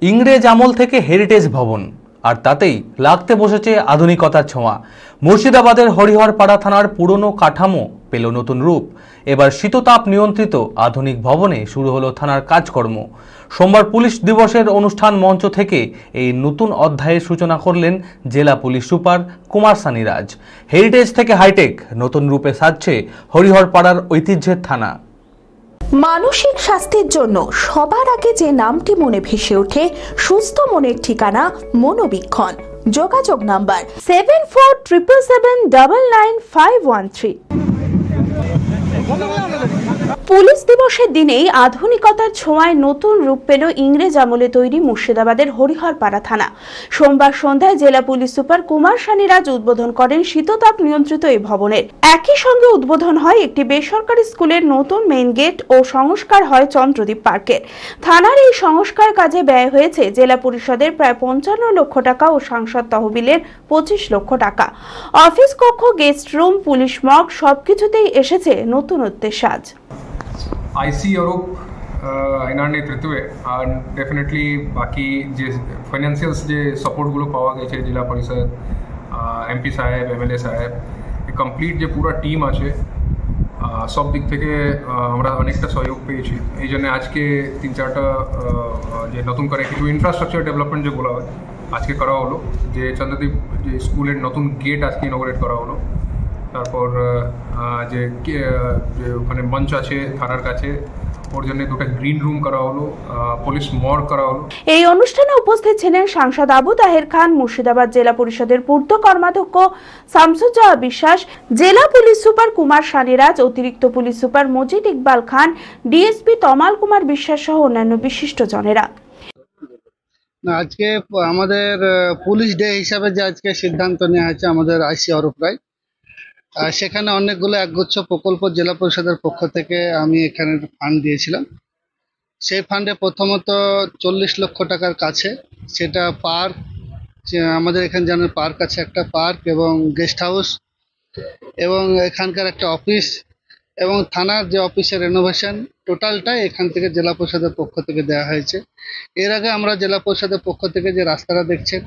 ইংরেজ আমল থেকে হেরিটেজ ভবন আর তাতেই লাগতে বসেছে আধুনিকতার ছোঁয়া। মুর্শিদাবাদের হরিহরপাড়া থানার পুরনো কাঠামো পেল নতুন রূপ। এবার শীততাপ নিয়ন্ত্রিত আধুনিক ভবনে শুরু হলো থানার কাজকর্ম। সোমবার পুলিশ দিবসের অনুষ্ঠান মঞ্চ থেকে এই নতুন অধ্যায়ের সূচনা করলেন জেলা police super Kumar Saniraj. Heritage থেকে হাইটেক নতুন রূপে সাজছে হরিহরপাড়ার ঐতিহ্যের থানা। মানসিক স্বাস্থ্যের জন্য সবার আগে যে নামটি মনে ভেসে ওঠে, সুস্থ মনের ঠিকানা মনোবীক্ষণ। যোগাযোগ নাম্বার 7477799513। পুলিশ দিবসের দিনেই আধুনিকতার ছোঁয়ায় নতুন রূপ পেল ইংরেজ আমলে তৈরি মুর্শিদাবাদের হরিহরপাড়া থানা। সোমবার সন্ধ্যায় জেলা পুলিশ সুপার কুমার সানিরাজ উদ্বোধন করেন শীততাপ নিয়ন্ত্রিত এই ভবনের। একই সঙ্গে উদ্বোধন হয় একটি বেসরকারি স্কুলের নতুন মেইন গেট ও সংস্কার হয় চন্দ্রদ্বীপ পার্কের। থানার এই সংস্কার কাজে ব্যয় হয়েছে জেলা পরিষদের প্রায় 55 লক্ষ টাকা ও সাংসদ তহবিলের 25 লক্ষ টাকা। অফিস কক্ষ, গেস্ট রুম, পুলিশ মগ সবকিছুতেই এসেছে নতুনত্বের সাজ। आईसी यूरोप এনার নেতৃত্বে আর ডেফিনেটলি বাকি যে ফাইন্যান্সিয়ালস যে সাপোর্টগুলো পাওয়া গেছে জেলা পরিষদ, এমপি সাহেব, এমএলএ সাহেব, কমপ্লিট যে পুরো টিম আছে, সব দিক থেকে আমরা অনেকটা সহযোগ পেয়েছি। এই জন্য আজকে 3-4টা যে নতুন করে কিছু ইনফ্রাস্ট্রাকচার ডেভেলপমেন্ট যে বলা হয় আজকে করা হলো। যে চন্দ্রদ্বীপ যে স্কুলের নতুন গেট আজকে ইনঅগ্রেট করা হলো। তারপর যে ওখানে মঞ্চ আছে থানার কাছে, ওর জন্য দুটো গ্রিন রুম করা হলো, পুলিশ মর্গ করা হলো। এই অনুষ্ঠানে উপস্থিত ছিলেন সাংসদ আবু তাহের খান, মুর্শিদাবাদ জেলা পরিষদের পূর্ত কর্মাধ্যক্ষ শামসুজ্জোহা বিশ্বাস, জেলা পুলিশ সুপার কুমার সানিরাজ, অতিরিক্ত পুলিশ সুপার মজিদ ইকবাল খান, ডিএসপি তমাল কুমার বিশ্বাস সহ অন্যান্য বিশিষ্টজনেরা। আজকে আমাদের পুলিশ ডে হিসাবে যে আজকে সিদ্ধান্ত নেওয়া হয়েছে আমাদের আইসি অরূপরায়, সেখানে অনেকগুলো একগুচ্ছ প্রকল্প জেলা পরিষদের পক্ষ থেকে আমি এখানে ফান্ড দিয়েছিলাম। সেই ফান্ডে প্রথমত 40 লক্ষ টাকার কাছে সেটা পার্ক, আমাদের এখানে জানেন পার্ক আছে, একটা পার্ক এবং গেস্ট হাউস এবং এখানকার একটা অফিস এবং থানার যে অফিসের রেনোভেশন, টোটালটাই এখান থেকে জেলা পরিষদের পক্ষ থেকে দেওয়া হয়েছে। এর আগে আমরা জেলা পরিষদের পক্ষ থেকে যে রাস্তাটা দেখছেন,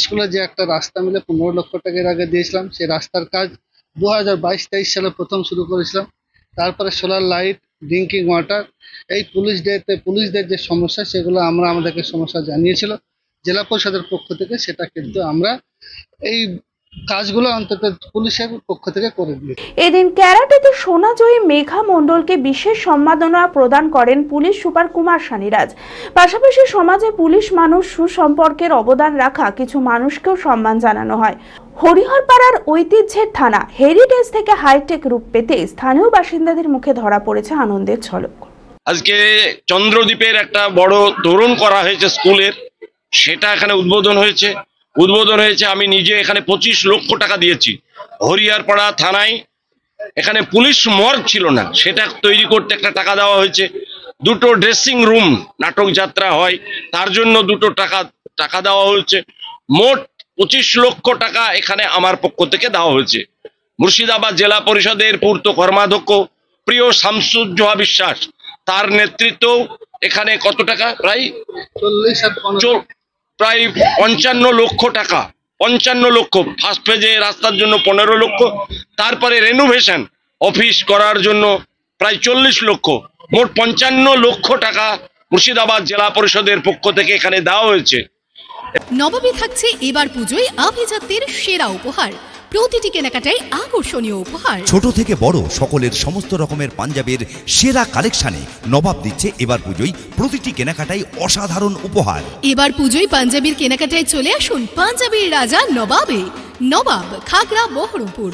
স্কুলে যে একটা রাস্তা মিলে 15 লক্ষ টাকার আগে দিয়েছিলাম, সেই রাস্তার কাজ 2022-23 সালে প্রথম শুরু করেছিলাম। তারপরে সোলার লাইট, ড্রিঙ্কিং ওয়াটার, এই পুলিশ ডেতে পুলিশদের যে সমস্যা সেগুলো আমাদেরকে সমস্যা জানিয়েছিল জেলা পরিষদের পক্ষ থেকে, সেটা কিন্তু আমরা এই কাজগুলো অন্তত পুলিশের পক্ষ থেকে করে দিয়েছি। এদিন ক্যারাটেতে সোনাজয়ী মেঘা মণ্ডলকে বিশেষ সম্মাননা প্রদান করেন পুলিশ সুপার কুমার সানিরাজ। পাশাপাশি সমাজে পুলিশ মানুষ সুসম্পর্কের অবদান রাখা কিছু মানুষকেও সম্মান জানানো হয়। হরিহরপাড়ার ঐতিহ্যের থানা হেরিটেজ থেকে হাইটেক রূপ পেতে স্থানীয় বাসিন্দাদের মুখে ধরা পড়েছে আনন্দের ঝলক। আজকে চন্দ্রদ্বীপের একটা বড় তোরণ করা হয়েছে স্কুলের, সেটা এখানে উদ্বোধন হয়েছে। আমি নিজে এখানে 25 লক্ষ টাকা দিয়েছি। হরিহরপাড়া থানায় এখানে পুলিশ মর্গ ছিল না, সেটা তৈরি করতে একটা টাকা দেওয়া হয়েছে। দুটো ড্রেসিং রুম, নাটক যাত্রা হয় তার জন্য দুটো টাকা দেওয়া হয়েছে। মোট 25 লক্ষ টাকা এখানে আমার পক্ষ থেকে দেওয়া হয়েছে। মুর্শিদাবাদ জেলা পরিষদের পূর্ত কর্মাধ্যক্ষ প্রিয় শামসুজ্জোহা বিশ্বাস, তার নেতৃত্ব এখানে কত টাকা, প্রায় 55 লক্ষ টাকা। 55 লক্ষ ফার্স্ট ফেজে রাস্তার জন্য 15 লক্ষ, তারপরে রেনোভেশন অফিস করার জন্য প্রায় 40 লক্ষ, মোট 55 লক্ষ টাকা মুর্শিদাবাদ জেলা পরিষদের পক্ষ থেকে এখানে দেওয়া হয়েছে। নবাবে থাকছে এবার পুজোয় আভিজাত্যের সেরা উপহার, প্রতিটি কেনাকাটায় আকর্ষণীয় উপহার। ছোট থেকে বড় সকলের সমস্ত রকমের পাঞ্জাবের সেরা কালেকশনে নবাব দিচ্ছে এবার পুজোয় প্রতিটি কেনাকাটায় অসাধারণ উপহার। এবার পুজোয় পাঞ্জাবির কেনাকাটায় চলে আসুন পাঞ্জাবির রাজা নবাবে। নবাব, খাগড়া, বহরমপুর।